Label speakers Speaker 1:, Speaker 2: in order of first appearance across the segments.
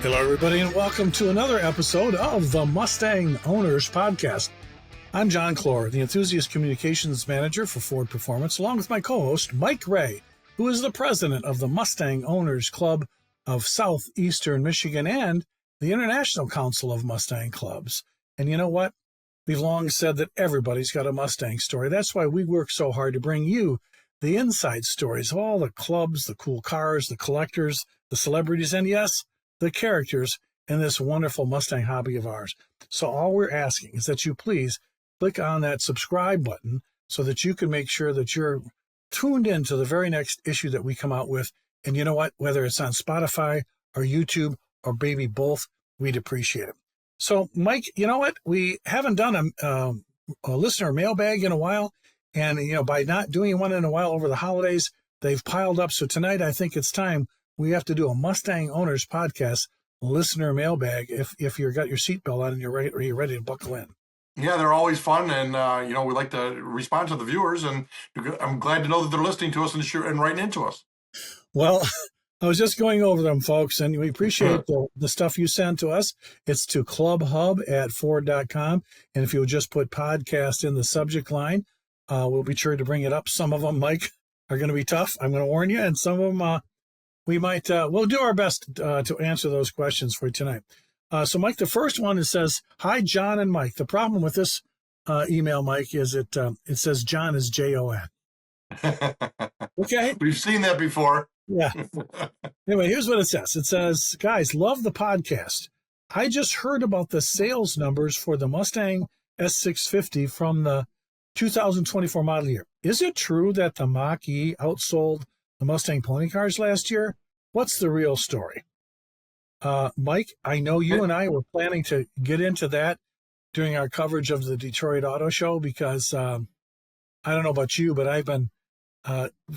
Speaker 1: Hello, everybody, and welcome to another episode of the Mustang Owners Podcast. I'm John Clore, the Enthusiast Communications Manager for Ford Performance, along with my co-host, Mike Ray, who is the president of the Mustang Owners Club of Southeastern Michigan and the International Council of Mustang Clubs. And you know what? We've long said that everybody's got a Mustang story. That's why we work so hard to bring you the inside stories of all the clubs, the cool cars, the collectors, the celebrities, and yes, the characters in this wonderful Mustang hobby of ours. So all we're asking is that you please click on that subscribe button so that you can make sure that you're tuned in to the very next issue that we come out with. And you know what? Whether it's on Spotify or YouTube or maybe both, we'd appreciate it. So, Mike, you know what? We haven't done a listener mailbag in a while. And, you know, by not doing one in a while over the holidays, they've piled up. So tonight, I think it's time we have to do a Mustang Owners Podcast listener mailbag if you've got your seatbelt on and you're ready to buckle in.
Speaker 2: Yeah, they're always fun. And, we like to respond to the viewers. And I'm glad to know that they're listening to us and writing into us.
Speaker 1: Well, I was just going over them, folks, and we appreciate the stuff you send to us. It's to cubhub@ford.com. And if you'll just put podcast in the subject line, we'll be sure to bring it up. Some of them, Mike, are going to be tough. I'm going to warn you. And some of them, we'll do our best to answer those questions for you tonight. So, Mike, the first one, it says, "Hi, John and Mike." The problem with this email, Mike, is it says John is Jon. Okay.
Speaker 2: We've seen that before.
Speaker 1: Yeah. Anyway, here's what it says. It says, "Guys, love the podcast. I just heard about the sales numbers for the Mustang S650 from the 2024 model year. Is it true that the Mach-E outsold the Mustang pony cars last year? What's the real story?" Mike, I know you and I were planning to get into that during our coverage of the Detroit Auto Show because I don't know about you, but I've been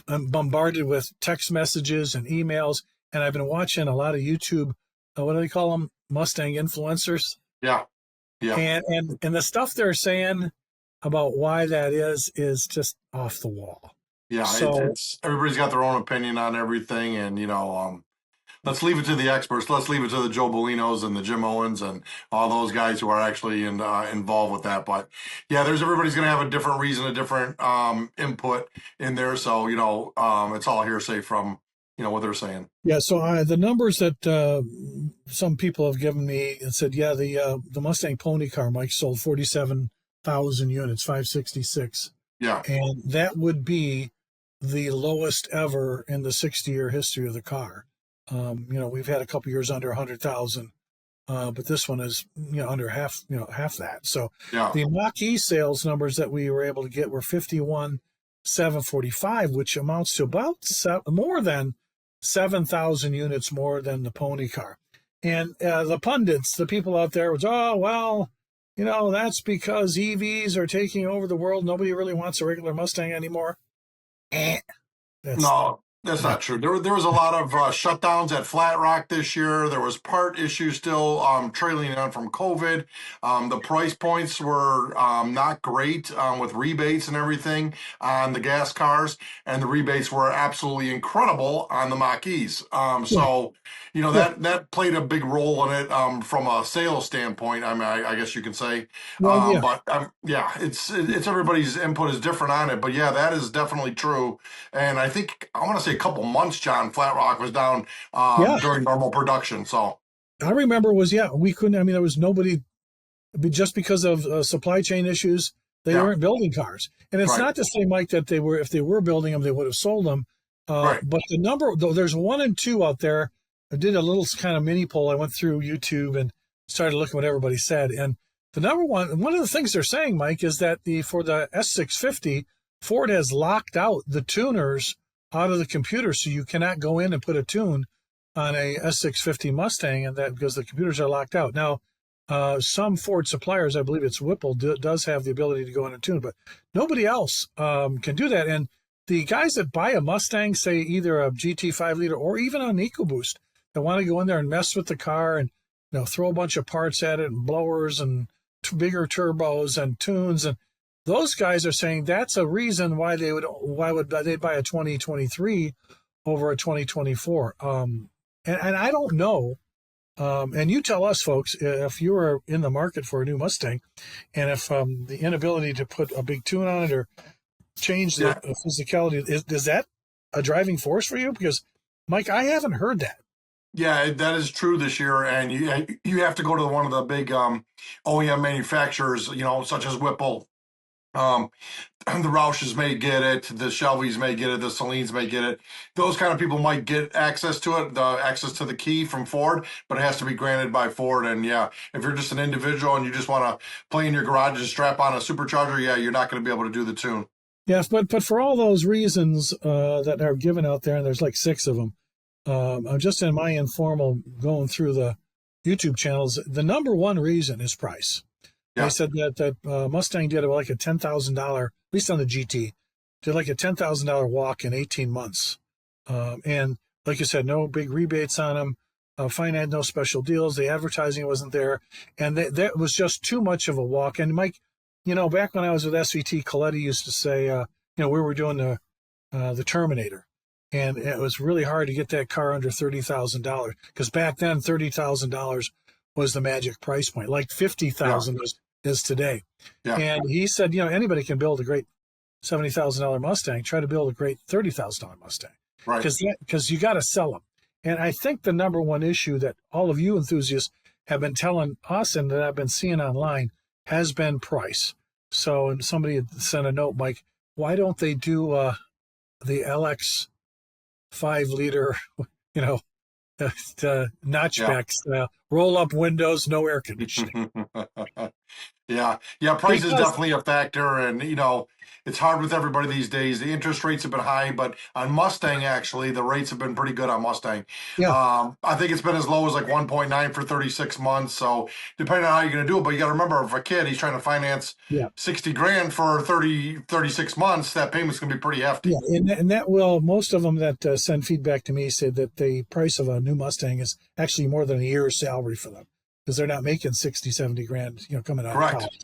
Speaker 1: I'm bombarded with text messages and emails, and I've been watching a lot of YouTube, what do they call them? Mustang influencers.
Speaker 2: Yeah.
Speaker 1: And the stuff they're saying about why that is just off the wall.
Speaker 2: Yeah,
Speaker 1: so,
Speaker 2: it's everybody's got their own opinion on everything, and let's leave it to the experts. Let's leave it to the Joe Bolinos and the Jim Owens and all those guys who are actually involved with that. But yeah, everybody's going to have a different reason, a different input in there. So it's all hearsay from what they're saying.
Speaker 1: Yeah. So the numbers that some people have given me and said, yeah, the Mustang pony car, Mike, sold 47,000 units, 566.
Speaker 2: Yeah,
Speaker 1: and that would be the lowest ever in the 60-year history of the car. We've had a couple years under 100,000, but this one is, under half that. So
Speaker 2: yeah.
Speaker 1: The Mach-E sales numbers that we were able to get were 51,745, which amounts to about more than 7,000 units more than the pony car. And the pundits, the people out there was, that's because EVs are taking over the world. Nobody really wants a regular Mustang anymore.
Speaker 2: No, that's not true. There was a lot of shutdowns at Flat Rock this year. There was part issues still trailing on from COVID. The price points were not great with rebates and everything on the gas cars, and the rebates were absolutely incredible on the Mach-E's. That played a big role in it from a sales standpoint. I mean, I guess you can say. But it's everybody's input is different on it. But yeah, that is definitely true. And I think I want to say a couple months, John, Flat Rock was down during normal production. So
Speaker 1: I remember we couldn't. I mean, there was nobody, just because of supply chain issues. They weren't building cars, and it's not to say, Mike, that if they were building them, they would have sold them. But the number, though, there's 1 and 2 out there. I did a little kind of mini poll. I went through YouTube and started looking what everybody said. And the number one of the things they're saying, Mike, is that for the S650, Ford has locked out the tuners out of the computer, so you cannot go in and put a tune on a S650 Mustang, and that because the computers are locked out. Now, some Ford suppliers, I believe it's Whipple, does have the ability to go in and tune, but nobody else can do that. And the guys that buy a Mustang, say either a GT 5-liter or even an EcoBoost, that want to go in there and mess with the car and throw a bunch of parts at it and blowers and bigger turbos and tunes, and those guys are saying that's a reason why they'd buy a 2023 over a 2024. And I don't know And you tell us, folks, if you are in the market for a new Mustang, and if the inability to put a big tune on it or change the physicality, is that a driving force for you? Because, Mike, I haven't heard that.
Speaker 2: Yeah, that is true this year, and you have to go to one of the big OEM manufacturers, such as Whipple. The Roush's may get it, the Shelby's may get it, the Salines may get it. Those kind of people might get access to it, the access to the key from Ford, but it has to be granted by Ford. And yeah, if you're just an individual and you just want to play in your garage and strap on a supercharger, yeah, you're not going to be able to do the tune.
Speaker 1: Yes, but for all those reasons that are given out there, and there's like 6 of them, I'm just in my informal going through the YouTube channels. The number one reason is price. Yeah. They said that Mustang did like a $10,000, at least on the GT, did like a $10,000 walk in 18 months. And like you said, no big rebates on them. Finance, no special deals. The advertising wasn't there. And that was just too much of a walk. And Mike, back when I was with SVT, Coletti used to say, we were doing the Terminator. And it was really hard to get that car under $30,000 because back then $30,000 was the magic price point, like $50,000 is today. Yeah. And he said, anybody can build a great $70,000 Mustang. Try to build a great $30,000 Mustang, right? Because you got to sell them. And I think the number one issue that all of you enthusiasts have been telling us and that I've been seeing online has been price. So somebody had sent a note, Mike, why don't they do the LX 5-liter, notchback style, roll up windows, no air conditioning.
Speaker 2: Yeah, price is definitely a factor, and it's hard with everybody these days. The interest rates have been high, but on Mustang, actually, the rates have been pretty good on Mustang. Yeah. I think it's been as low as like 1.9 for 36 months. So depending on how you're going to do it, but you got to remember, if a kid, he's trying to finance $60,000 for 36 months, that payment's going to be pretty hefty.
Speaker 1: Yeah, and that will, most of them that send feedback to me say that the price of a new Mustang is actually more than a year's salary for them, because they're not making 60, 70 grand, coming out of college.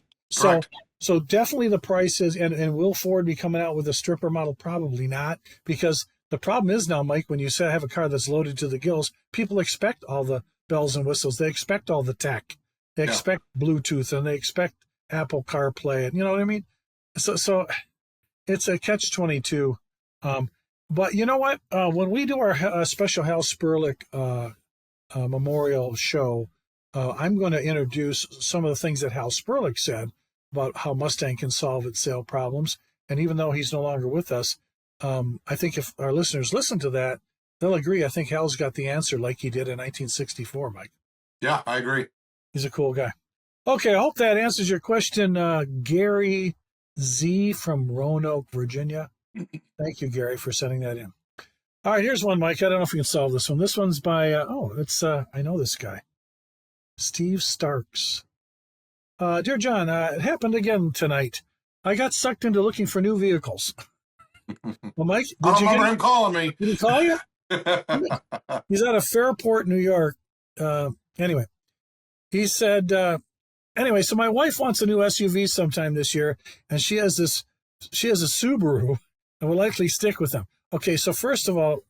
Speaker 1: So definitely the price is, and will Ford be coming out with a stripper model? Probably not, because the problem is now, Mike, when you say have a car that's loaded to the gills, people expect all the bells and whistles. They expect all the tech. They expect Bluetooth, and they expect Apple CarPlay, and you know what I mean? So it's a catch-22. But you know what? When we do our special Hal Sperlich memorial show, I'm going to introduce some of the things that Hal Sperlich said about how Mustang can solve its sale problems. And even though he's no longer with us, I think if our listeners listen to that, they'll agree. I think Hal's got the answer like he did in 1964, Mike.
Speaker 2: Yeah, I agree.
Speaker 1: He's a cool guy. Okay, I hope that answers your question, Gary Z. from Roanoke, Virginia. Thank you, Gary, for sending that in. All right, here's one, Mike. I don't know if we can solve this one. This one's by, I know this guy, Steve Starks. Dear John, it happened again tonight. I got sucked into looking for new vehicles. Well, Mike,
Speaker 2: I remember him calling me.
Speaker 1: Did he call you? He's out of Fairport, New York. Anyway, he said, so my wife wants a new SUV sometime this year, and she has a Subaru and will likely stick with them. Okay, so first of all,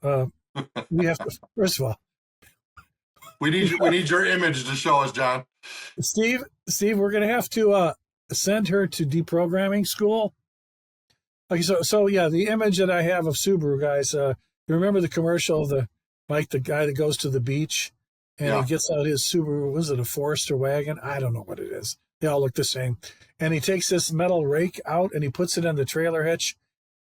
Speaker 1: we
Speaker 2: need your image to show us, John.
Speaker 1: Steve, we're going to have to send her to deprogramming school. Okay, so yeah, the image that I have of Subaru, guys, you remember the commercial of the guy that goes to the beach and he gets out his Subaru, was it a Forester wagon? I don't know what it is. They all look the same. And he takes this metal rake out and he puts it in the trailer hitch,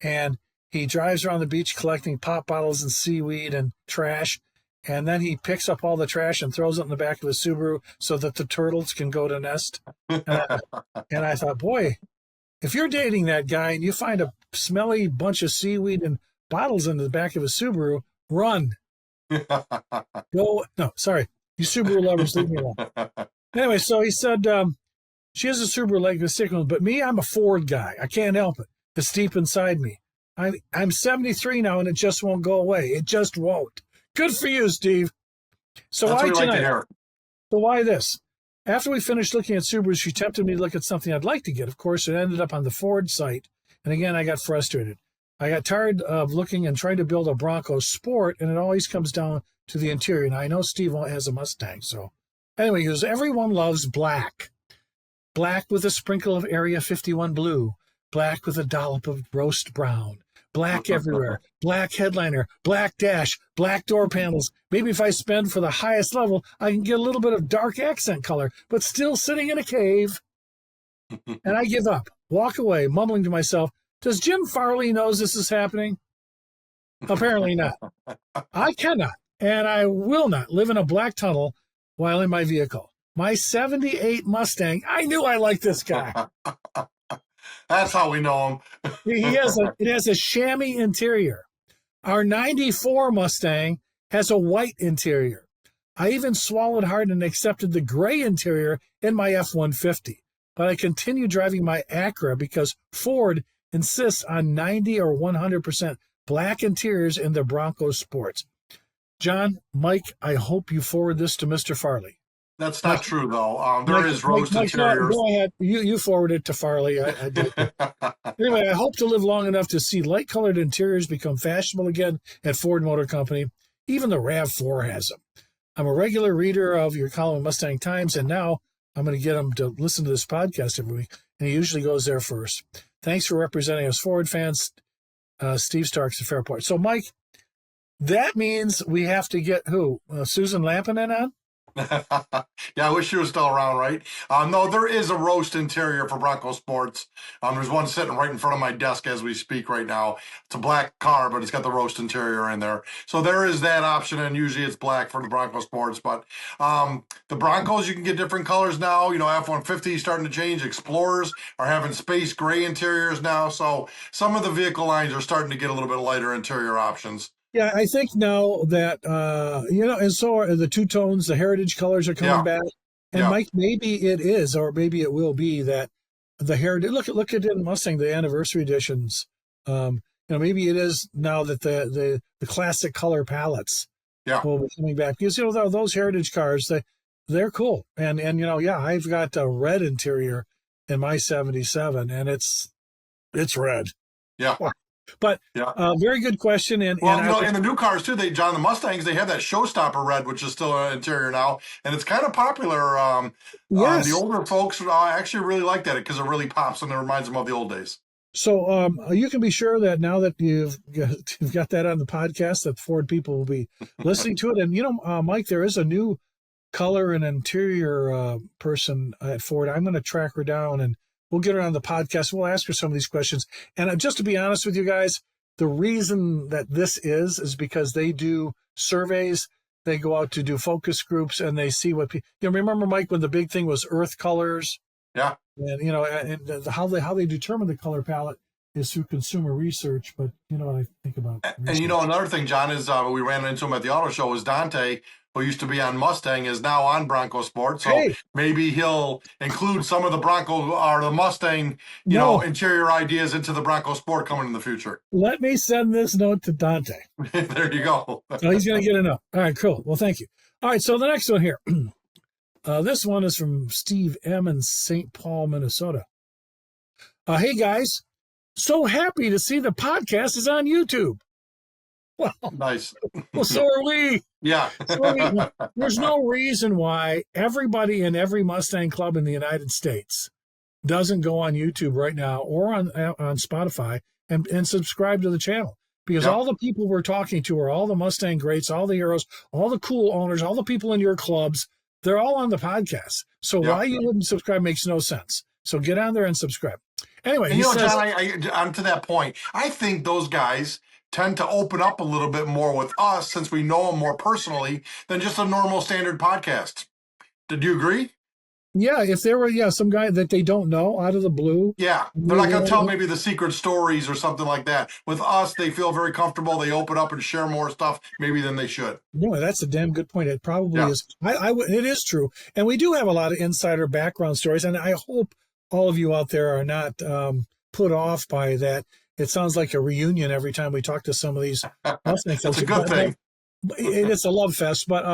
Speaker 1: and he drives around the beach collecting pop bottles and seaweed and trash. And then he picks up all the trash and throws it in the back of his Subaru so that the turtles can go to nest. And I thought, boy, if you're dating that guy and you find a smelly bunch of seaweed and bottles in the back of his Subaru, run. You Subaru lovers, leave me alone. Anyway, so he said, she has a Subaru like the stick one, but me, I'm a Ford guy. I can't help it. It's deep inside me. I'm 73 now, and it just won't go away. It just won't. Good for you, Steve. So
Speaker 2: that's
Speaker 1: why
Speaker 2: what
Speaker 1: tonight?
Speaker 2: Like to hear.
Speaker 1: So why this? After we finished looking at Subarus, she tempted me to look at something I'd like to get. Of course, it ended up on the Ford site. And again, I got frustrated. I got tired of looking and trying to build a Bronco Sport, and it always comes down to the interior. Now, I know Steve has a Mustang, so anyway, he goes, everyone loves black. Black with a sprinkle of Area 51 blue. Black with a dollop of roast brown. Black everywhere. Black headliner. Black dash. Black door panels. Maybe if I spend for the highest level, I can get a little bit of dark accent color, but still sitting in a cave. And I give up. Walk away, mumbling to myself, does Jim Farley knows this is happening? Apparently not. I cannot, and I will not live in a black tunnel while in my vehicle. My 78 Mustang, I knew I liked this guy.
Speaker 2: That's how we know him.
Speaker 1: It has a chamois interior. Our 94 Mustang has a white interior. I even swallowed hard and accepted the gray interior in my F-150. But I continue driving my Acura because Ford insists on 90 or 100% black interiors in the Bronco Sports. John, Mike, I hope you forward this to Mr. Farley.
Speaker 2: That's not true, though. There is roast interiors.
Speaker 1: Go ahead. You forward it to Farley. I did. Anyway, I hope to live long enough to see light-colored interiors become fashionable again at Ford Motor Company. Even the RAV4 has them. I'm a regular reader of your column in Mustang Times, and now I'm going to get him to listen to this podcast every week, and he usually goes there first. Thanks for representing us Ford fans, Steve Starks at Fairport. So, Mike, that means we have to get who? Susan Lampinen on?
Speaker 2: Yeah, I wish she was still around, right? No, there is a roast interior for Bronco Sports. There's one sitting right in front of my desk as we speak right now. It's a black car, but it's got the roast interior in there. So there is that option, and usually it's black for the Bronco Sports. But the Broncos, you can get different colors now. You know, F-150 starting to change. Explorers are having space gray interiors now. So some of the vehicle lines are starting to get a little bit lighter interior options.
Speaker 1: Yeah, I think now that, and so are the two tones, the heritage colors are coming back. And Mike, maybe it is, or maybe it will be that the heritage, look at it in Mustang, the anniversary editions. Maybe it is now that the classic color palettes will be coming back because, those heritage cars, they're cool. And I've got a red interior in my 77 and it's red.
Speaker 2: Yeah.
Speaker 1: But very good question. And
Speaker 2: in the new cars too, the Mustangs, they have that showstopper red, which is still an interior now, and it's kind of popular.
Speaker 1: Yes.
Speaker 2: The older folks actually really like that because it really pops and it reminds them of the old days.
Speaker 1: So you can be sure that now that you've got that on the podcast, that Ford people will be listening to it. And Mike, there is a new color and interior person at Ford. I'm going to track her down and we'll get her on the podcast. We'll ask her some of these questions. And just to be honest with you guys, the reason that this is because they do surveys. They go out to do focus groups and they see what people, remember, Mike, when the big thing was earth colors?
Speaker 2: Yeah.
Speaker 1: And how they determine the color palette is through consumer research. But what I think about research.
Speaker 2: And another thing, John, is we ran into him at the auto show, was Dante, who used to be on Mustang, is now on Bronco Sports. So maybe he'll include some of the Bronco or the Mustang, interior ideas into the Bronco Sport coming in the future.
Speaker 1: Let me send this note to Dante.
Speaker 2: There you go.
Speaker 1: So he's going to get a note. All right, cool. Well, thank you. All right, so the next one here. This one is from Steve M. in St. Paul, Minnesota. Hey, guys. So happy to see the podcast is on YouTube. Well,
Speaker 2: nice.
Speaker 1: Well, so are we.
Speaker 2: Yeah.
Speaker 1: There's no reason why everybody in every Mustang club in the United States doesn't go on YouTube right now or on Spotify and subscribe to the channel. Because all the people we're talking to are all the Mustang greats, all the heroes, all the cool owners, all the people in your clubs. They're all on the podcast. So why you wouldn't subscribe makes no sense. So get on there and subscribe. Anyway,
Speaker 2: John, I'm to that point. I think those guys tend to open up a little bit more with us since we know them more personally than just a normal standard podcast. Did you agree?
Speaker 1: Yeah, if there were some guy that they don't know out of the blue.
Speaker 2: Yeah, they're not going to tell maybe the secret stories or something like that. With us, they feel very comfortable. They open up and share more stuff maybe than they should.
Speaker 1: No, that's a damn good point. It probably is. It is true. And we do have a lot of insider background stories. And I hope all of you out there are not put off by that. It sounds like a reunion every time we talk to some of these Mustang folks.
Speaker 2: It's a good thing.
Speaker 1: It's a love fest. But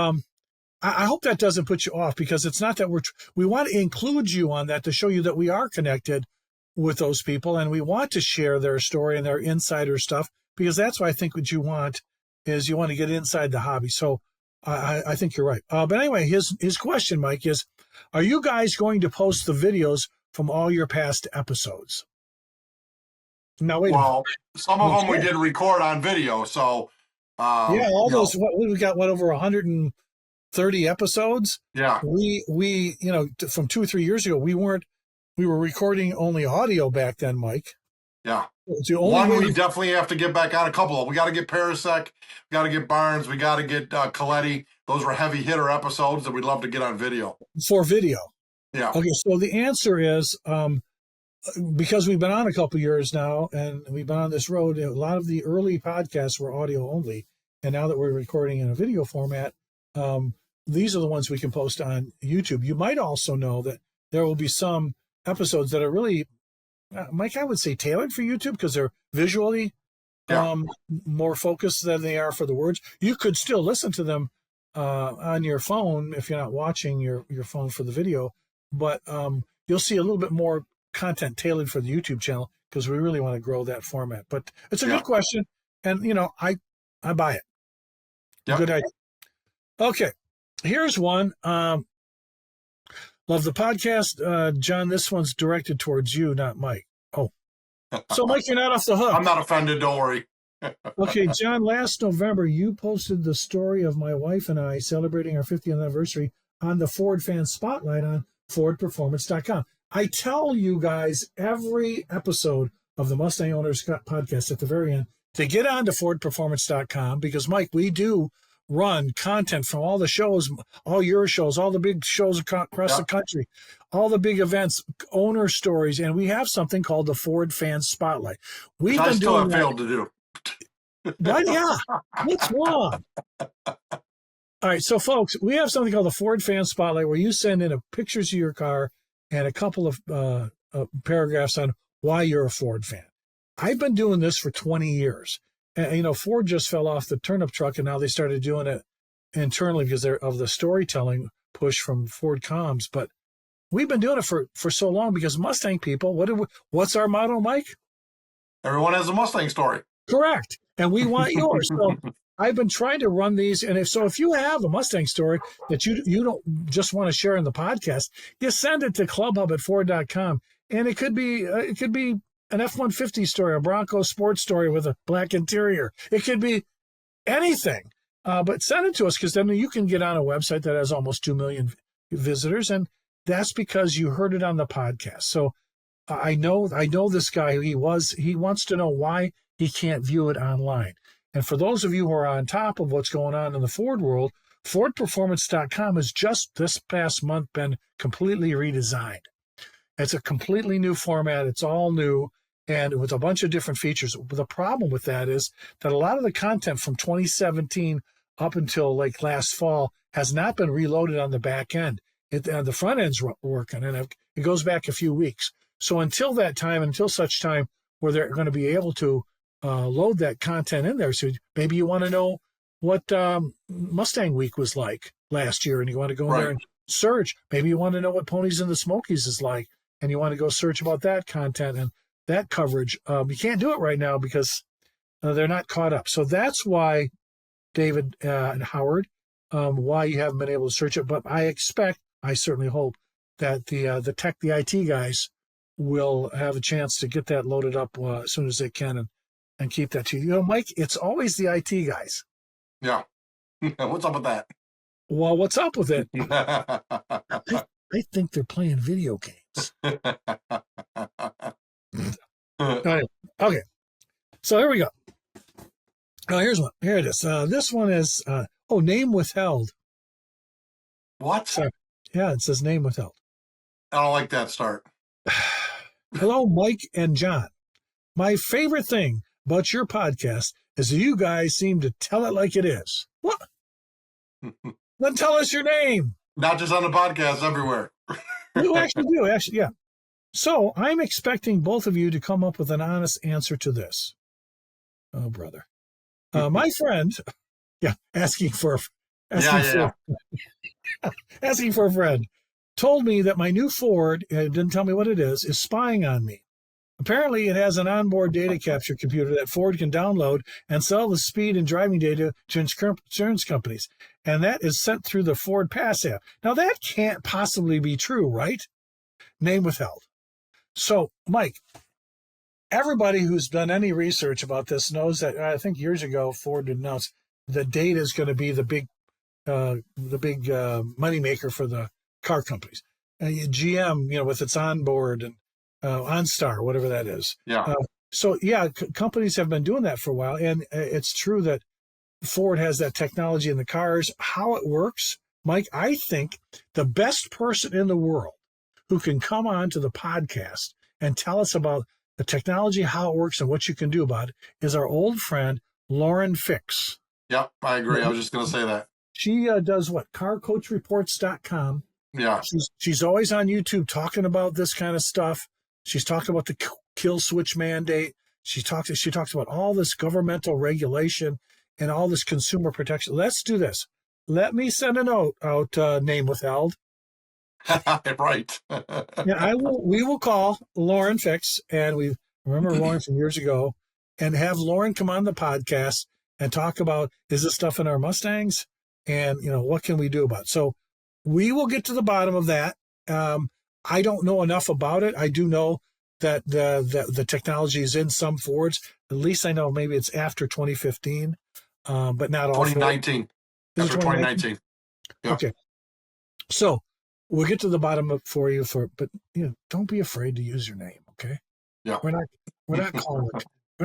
Speaker 1: I hope that doesn't put you off because it's not that we want to include you on that to show you that we are connected. with those people, and we want to share their story and their insider stuff, because that's what I think what you want is you want to get inside the hobby. So I think you're right. But anyway, his question, Mike, is, are you guys going to post the videos from all your past episodes? Now, wait a minute.
Speaker 2: Well, some of them we did record on video, so
Speaker 1: yeah, all those. We got over 130 episodes.
Speaker 2: Yeah,
Speaker 1: we from 2 or 3 years ago, we were recording only audio back then, Mike.
Speaker 2: Yeah.
Speaker 1: It's the only
Speaker 2: one
Speaker 1: way
Speaker 2: we definitely have to get back on. A couple of, we got to get Parasek, we got to get Barnes, we got to get Coletti. Those were heavy hitter episodes that we'd love to get on video.
Speaker 1: For video.
Speaker 2: Yeah.
Speaker 1: Okay, so the answer is because we've been on a couple years now, and we've been on this road. A lot of the early podcasts were audio only, and now that we're recording in a video format, these are the ones we can post on YouTube. You might also know that there will be some episodes that are really, Mike, I would say tailored for YouTube because they're visually more focused than they are for the words. You could still listen to them on your phone if you're not watching your phone for the video, but you'll see a little bit more content tailored for the YouTube channel because we really want to grow that format. But it's a good question, and I buy it. Yep. Good idea. Okay, here's one. Love the podcast, John. This one's directed towards you, not Mike. Oh, so Mike, you're not off the hook.
Speaker 2: I'm not offended. Don't worry.
Speaker 1: Okay, John. Last November, you posted the story of my wife and I celebrating our 50th anniversary on the Ford Fan Spotlight on FordPerformance.com. I tell you guys every episode of the Mustang Owners Podcast at the very end to get on to FordPerformance.com because, Mike, we do run content from all the shows, all your shows, all the big shows across the country, all the big events, owner stories, and we have something called the Ford Fan Spotlight.
Speaker 2: I still have failed to do.
Speaker 1: But yeah, what's wrong? All right, so folks, we have something called the Ford Fan Spotlight where you send in pictures of your car and a couple of paragraphs on why you're a Ford fan. I've been doing this for 20 years. And, Ford just fell off the turnip truck, and now they started doing it internally because they're of the storytelling push from Ford Comms. But we've been doing it for so long because Mustang people, what's our motto, Mike?
Speaker 2: Everyone has a Mustang story.
Speaker 1: Correct. And we want yours. So I've been trying to run these. And if you have a Mustang story that you don't just want to share in the podcast, you send it to cubhub@ford.com. And it could be an F-150 story, a Bronco sports story with a black interior. It could be anything. But send it to us because then you can get on a website that has almost 2 million visitors. And that's because you heard it on the podcast. So I know this guy. He wants to know why he can't view it online. And for those of you who are on top of what's going on in the Ford world, FordPerformance.com has just this past month been completely redesigned. It's a completely new format. It's all new and with a bunch of different features. The problem with that is that a lot of the content from 2017 up until like last fall has not been reloaded on the back end. The front end's working, and it goes back a few weeks. So until such time where they're going to be able to load that content in there. So maybe you want to know what Mustang Week was like last year, and you want to go in there and search. Maybe you want to know what Ponies in the Smokies is like, and you want to go search about that content and that coverage. You can't do it right now because they're not caught up. So that's why, David and Howard, why you haven't been able to search it. But I certainly hope that the IT guys will have a chance to get that loaded up as soon as they can and keep that to you. Mike, it's always the IT guys.
Speaker 2: Yeah. What's up with that?
Speaker 1: Well, what's up with it? I think they're playing video games. Okay. So here we go. Oh, here's one. Here it is. This one is, name withheld.
Speaker 2: What?
Speaker 1: So, yeah, it says name withheld.
Speaker 2: I don't like that start.
Speaker 1: Hello, Mike and John. My favorite thing about your podcast is that you guys seem to tell it like it is. What? Then tell us your name.
Speaker 2: Not just on the podcast, everywhere.
Speaker 1: You actually do. Actually, yeah. So I'm expecting both of you to come up with an honest answer to this. Oh, brother. My friend, asking for a friend, told me that my new Ford, didn't tell me what it is spying on me. Apparently, it has an onboard data capture computer that Ford can download and sell the speed and driving data to insurance companies. And that is sent through the Ford Pass app. Now, that can't possibly be true, right? Name withheld. So, Mike, everybody who's done any research about this knows that I think years ago Ford announced that data is going to be the big moneymaker for the car companies. GM, with its onboard and OnStar, whatever that is.
Speaker 2: Yeah.
Speaker 1: Companies have been doing that for a while, and it's true that Ford has that technology in the cars. How it works, Mike, I think the best person in the world who can come on to the podcast and tell us about the technology, how it works, and what you can do about it is our old friend, Lauren Fix.
Speaker 2: Yep, I agree. I was just going to say that.
Speaker 1: She does what? CarCoachReports.com.
Speaker 2: Yeah.
Speaker 1: She's always on YouTube talking about this kind of stuff. She's talking about the kill switch mandate. She talks about all this governmental regulation and all this consumer protection. Let's do this. Let me send a note out, name withheld.
Speaker 2: Right.
Speaker 1: We will call Lauren Fix, and we remember Lauren from years ago, and have Lauren come on the podcast and talk about, is this stuff in our Mustangs? And, what can we do about it? So we will get to the bottom of that. I don't know enough about it. I do know that the technology is in some Fords. At least I know maybe it's after 2015, but not all.
Speaker 2: 2019. After 2019.
Speaker 1: Yeah. Okay. So we'll get to the bottom of it for you. But don't be afraid to use your name. Okay.
Speaker 2: Yeah.
Speaker 1: We're not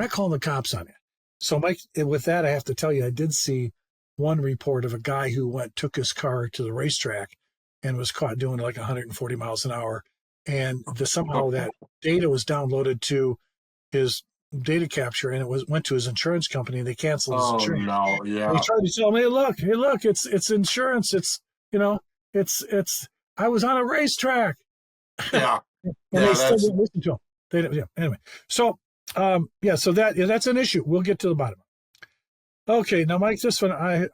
Speaker 1: calling the cops on you. So Mike, with that, I have to tell you, I did see one report of a guy who took his car to the racetrack and was caught doing like 140 miles an hour. And somehow that data was downloaded to his data capture, and it went to his insurance company, and they canceled his insurance.
Speaker 2: Oh no, yeah.
Speaker 1: They tried to tell me, hey, look, it's insurance. It's I was on a racetrack.
Speaker 2: Yeah.
Speaker 1: And they still didn't listen to him. Anyway. So so that's an issue. We'll get to the bottom. Okay, now Mike, this one I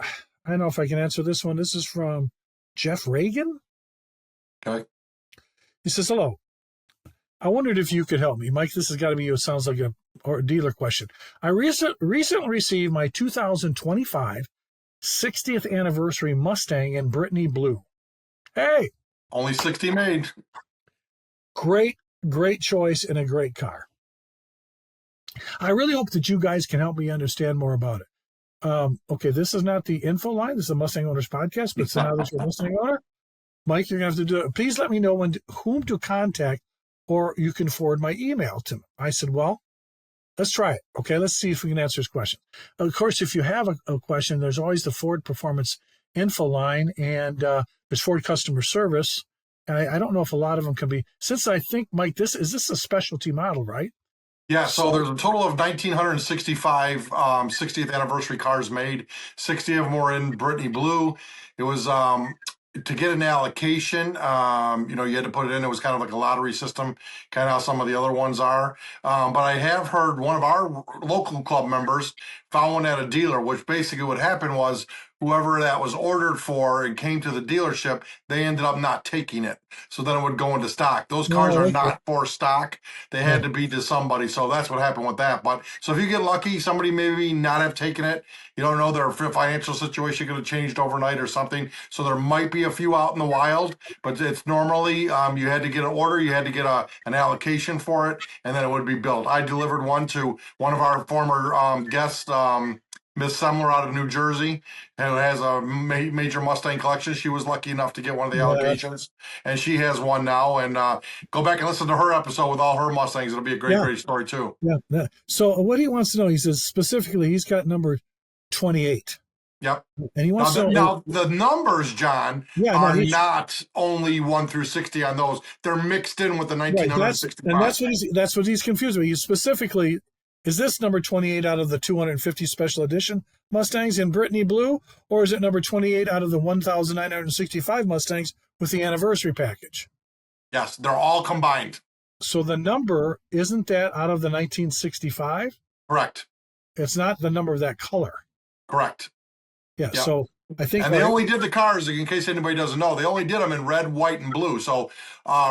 Speaker 1: don't know if I can answer this one. This is from Jeff Reagan.
Speaker 2: Okay.
Speaker 1: He says, hello. I wondered if you could help me. Mike, this has got to be, it sounds like a dealer question. I recently received my 2025 60th anniversary Mustang in Brittany Blue. Hey!
Speaker 2: Only 60 made.
Speaker 1: Great choice and a great car. I really hope that you guys can help me understand more about it. Okay, this is not the info line. This is the Mustang Owners Podcast, but so now that you're a Mustang owner, Mike, you're going to have to do it. Please let me know whom to contact, or you can forward my email to me. I said, well, let's try it. Okay, let's see if we can answer his question. Of course, if you have a question, there's always the Ford Performance info line, and there's Ford Customer Service. And I don't know if a lot of them can be, since I think, Mike, this is a specialty model, right?
Speaker 2: Yeah, so there's a total of 1,965 60th anniversary cars made. 60 of them were in Brittany Blue. It was to get an allocation, you had to put it in. It was kind of like a lottery system, kind of how some of the other ones are. But I have heard one of our local club members found one at a dealer, which basically what happened was whoever that was ordered for and came to the dealership, they ended up not taking it. So then it would go into stock. Those cars are not for stock. They had to be to somebody. So that's what happened with that. But so if you get lucky, somebody maybe not have taken it. You don't know their financial situation could have changed overnight or something. So there might be a few out in the wild, but it's normally you had to get an order, you had to get an allocation for it, and then it would be built. I delivered one to one of our former guests, Miss Semler out of New Jersey, who has a major Mustang collection. She was lucky enough to get one of the allocations, and she has one now. And go back and listen to her episode with all her Mustangs. It'll be a great story too.
Speaker 1: Yeah. So what he wants to know, he says specifically, he's got number 28.
Speaker 2: Yep.
Speaker 1: And he wants to
Speaker 2: know the numbers, John, are not only 1 through 60 on those. They're mixed in with the 1965.
Speaker 1: And that's what he's confused with. He specifically, is this number 28 out of the 250 special edition Mustangs in Brittany Blue, or is it number 28 out of the 1,965 Mustangs with the anniversary package?
Speaker 2: Yes, they're all combined.
Speaker 1: So the number, isn't that out of the 1965?
Speaker 2: Correct.
Speaker 1: It's not the number of that color.
Speaker 2: Correct.
Speaker 1: Yeah. Yep. I think.
Speaker 2: And they only did the cars, in case anybody doesn't know, they only did them in red, white, and blue. So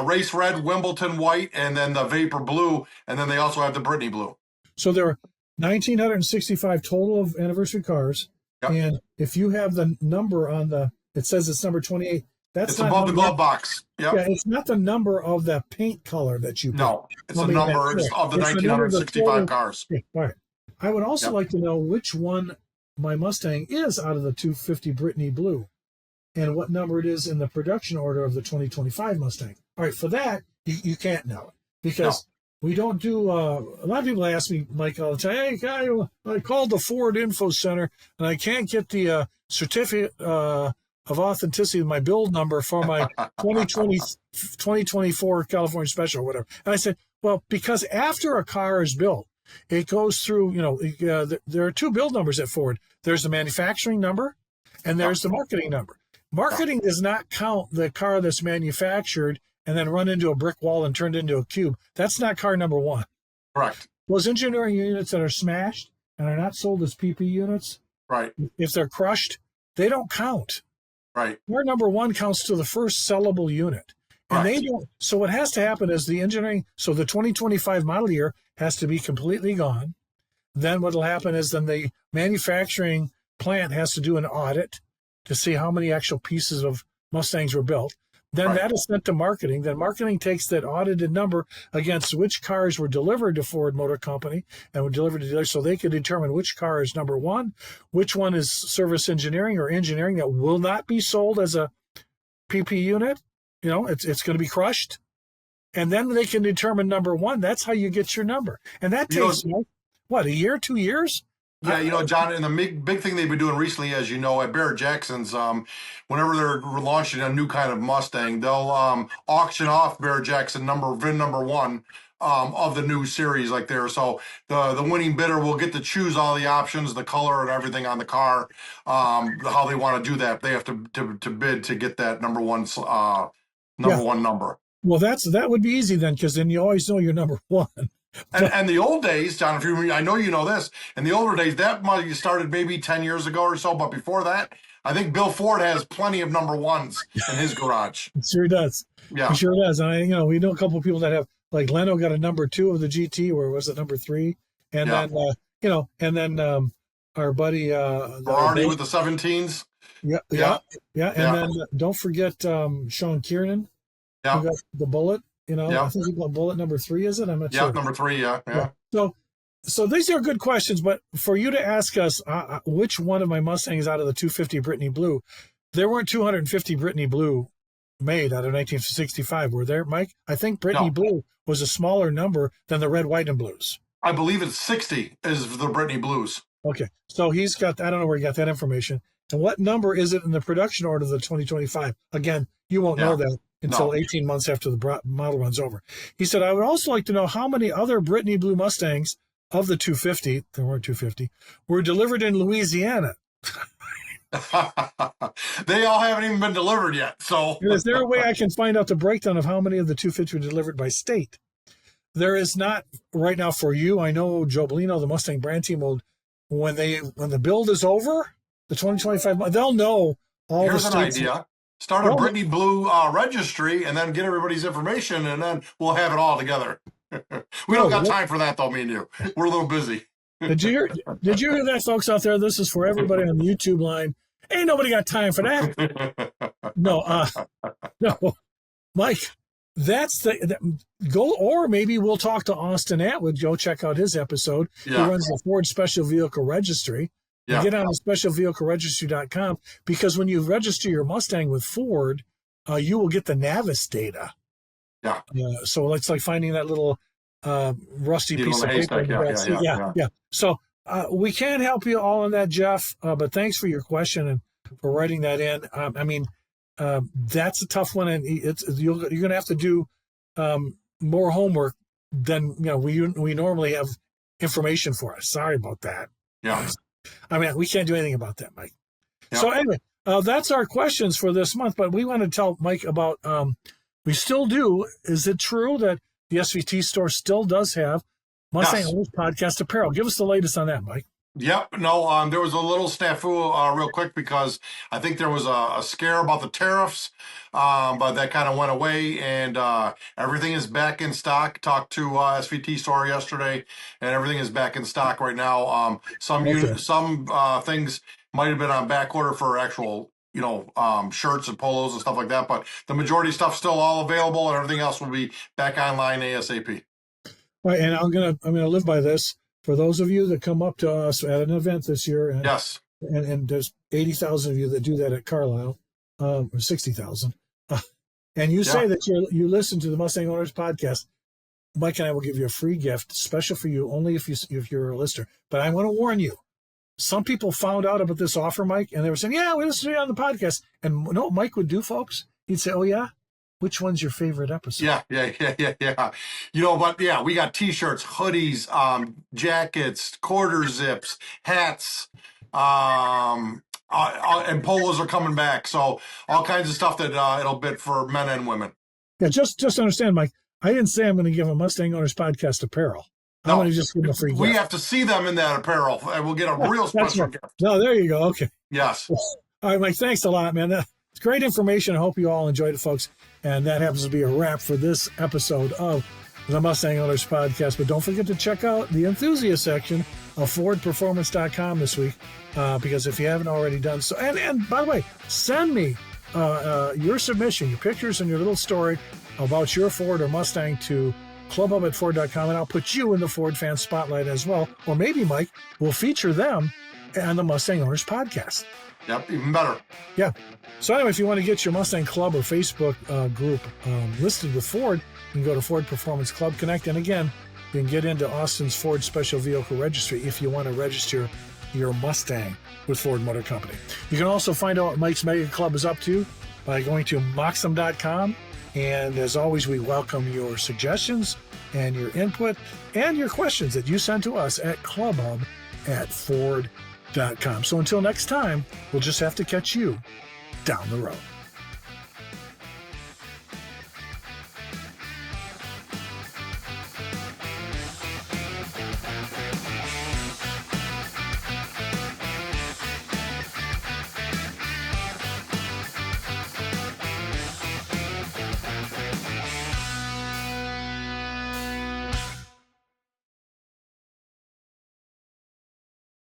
Speaker 2: race red, Wimbledon white, and then the Vapor blue, and then they also have the Brittany blue.
Speaker 1: So there are 1,965 total of anniversary cars. Yep. And if you have the number on it says it's number 28.
Speaker 2: It's above the glove box. Yep.
Speaker 1: Yeah, it's not the number of the paint color that you pick.
Speaker 2: No, it's the number of the 1,965 cars.
Speaker 1: Yeah, all right. I would also like to know which one my Mustang is out of the 250 Brittany Blue and what number it is in the production order of the 2025 Mustang. All right, for that, you can't know it because we don't do, a lot of people ask me, Mike, all the time, hey, guy, I called the Ford Info Center and I can't get the certificate of authenticity of my build number for my 2024 California Special or whatever. And I said, well, because after a car is built, it goes through, there are two build numbers at Ford. There's the manufacturing number and there's the marketing number. Marketing does not count the car that's manufactured and then run into a brick wall and turned into a cube. That's not car number one.
Speaker 2: Correct.
Speaker 1: Those engineering units that are smashed and are not sold as PP units,
Speaker 2: right?
Speaker 1: If they're crushed, they don't count.
Speaker 2: Right.
Speaker 1: Car number one counts to the first sellable unit. And they don't. So what has to happen is the 2025 model year has to be completely gone. Then what will happen is then the manufacturing plant has to do an audit to see how many actual pieces of Mustangs were built. Then that is sent to marketing. Then marketing takes that audited number against which cars were delivered to Ford Motor Company and were delivered to dealers so they could determine which car is number one, which one is service engineering or engineering that will not be sold as a PP unit. It's going to be crushed. And then they can determine number one. That's how you get your number. And that takes, a year, 2 years?
Speaker 2: Yeah, John, and the big thing they've been doing recently, as you know, at Barrett-Jackson's, whenever they're launching a new kind of Mustang, they'll auction off Barrett-Jackson VIN number one of the new series like there. So the winning bidder will get to choose all the options, the color and everything on the car, how they want to do that. They have to bid to get that number one one number.
Speaker 1: Well, that would be easy then, because then you always know you're number one.
Speaker 2: And the old days, John, I know you know this, in the older days, that might have started maybe 10 years ago or so, but before that, I think Bill Ford has plenty of number ones in his garage.
Speaker 1: It sure does.
Speaker 2: Yeah.
Speaker 1: It sure does. And we know a couple of people that have, like Leno got a number 2 of the GT, or was it number 3? And then, our buddy
Speaker 2: Berardi with the 17s.
Speaker 1: Yeah. And then don't forget Sean Kiernan.
Speaker 2: Yeah.
Speaker 1: Who got the Bullet. I think he got Bullet number 3, is it? I'm not sure.
Speaker 2: Yeah, number 3, yeah.
Speaker 1: So these are good questions, but for you to ask us which one of my Mustangs out of the 250 Brittany Blue, there weren't 250 Brittany Blue made out of 1965, were there, Mike? I think Brittany Blue was a smaller number than the red, white, and blues.
Speaker 2: I believe it's 60 is the Brittany Blues.
Speaker 1: Okay, so he's got, I don't know where he got that information. And what number is it in the production order of the 2025? Again, you won't know that until 18 months after the model runs over. He said, I would also like to know how many other Brittany Blue Mustangs of the 250, there weren't 250, were delivered in Louisiana.
Speaker 2: They all haven't even been delivered yet. So
Speaker 1: is there a way I can find out the breakdown of how many of the 250 were delivered by state? There is not right now for you. I know Joe Bellino, the Mustang brand team, will, when the build is over, the 2025, they'll know all
Speaker 2: Here's
Speaker 1: the states.
Speaker 2: Here's an idea. Start a Brittany Blue registry and then get everybody's information, and then we'll have it all together. We don't got time for that, though, me and you. We're a little busy.
Speaker 1: Did you hear that, folks out there? This is for everybody on the YouTube line. Ain't nobody got time for that. No, Mike, that's go, or maybe we'll talk to Austin Atwood. Go check out his episode. He runs the Ford Special Vehicle Registry. Yeah. Get on the specialvehicleregistry.com, because when you register your Mustang with Ford, you will get the Navis data.
Speaker 2: Yeah.
Speaker 1: So it's like finding that little rusty piece of paper. Yeah. So we can't help you all on that, Jeff, but thanks for your question and for writing that in. That's a tough one, and you're going to have to do more homework than we normally have information for us. Sorry about that.
Speaker 2: Yeah.
Speaker 1: We can't do anything about that, Mike. Yeah. So anyway, that's our questions for this month. But we want to tell Mike about, we still do. Is it true that the SVT store still does have Mustang Owners Podcast apparel? Give us the latest on that, Mike.
Speaker 2: Yep. No, there was a little snafu real quick because I think there was a scare about the tariffs, but that kind of went away and everything is back in stock. Talked to SVT Store yesterday and everything is back in stock right now.
Speaker 1: Okay.
Speaker 2: Some things might have been on back order for actual, shirts and polos and stuff like that, but the majority of stuff still all available and everything else will be back online ASAP.
Speaker 1: Right, and I'm gonna live by this. For those of you that come up to us at an event this year, and
Speaker 2: Yes.
Speaker 1: and there's 80,000 of you that do that at Carlisle, or 60,000, and you say
Speaker 2: Yeah.
Speaker 1: that you listen to the Mustang Owners podcast, Mike and I will give you a free gift, special for you, only if you're a listener. But I want to warn you. Some people found out about this offer, Mike, and they were saying, "Yeah, we listened to you on the podcast." And you know what Mike would do, folks? He'd say, "Oh yeah, which one's your favorite episode?"
Speaker 2: Yeah. But yeah, we got t-shirts, hoodies, jackets, quarter zips, hats, and polos are coming back. So all kinds of stuff that it'll fit for men and women.
Speaker 1: Yeah, just understand, Mike. I didn't say I'm going to give a Mustang Owners podcast apparel. I'm going
Speaker 2: No,
Speaker 1: to just give them a free
Speaker 2: we
Speaker 1: gift.
Speaker 2: have to see them in that apparel, and we'll get a real
Speaker 1: That's
Speaker 2: special
Speaker 1: right.
Speaker 2: gift.
Speaker 1: No, there you go. Okay.
Speaker 2: Yes.
Speaker 1: All right, Mike. Thanks a lot, man. It's great information. I hope you all enjoyed it, folks. And that happens to be a wrap for this episode of the Mustang Owners Podcast. But don't forget to check out the enthusiast section of FordPerformance.com this week, because if you haven't already done so, and by the way, send me your submission, your pictures, and your little story about your Ford or Mustang to cubhub@ford.com, and I'll put you in the Ford fan spotlight as well. Or maybe, Mike, we'll feature them on the Mustang Owners Podcast.
Speaker 2: Yep, even better.
Speaker 1: Yeah. So anyway, if you want to get your Mustang Club or Facebook group listed with Ford, you can go to Ford Performance Club Connect. And again, you can get into Austin's Ford Special Vehicle Registry if you want to register your Mustang with Ford Motor Company. You can also find out what Mike's Mega Club is up to by going to moxum.com. And as always, we welcome your suggestions and your input and your questions that you send to us at clubhub@ford.com. So until next time, we'll just have to catch you down the road.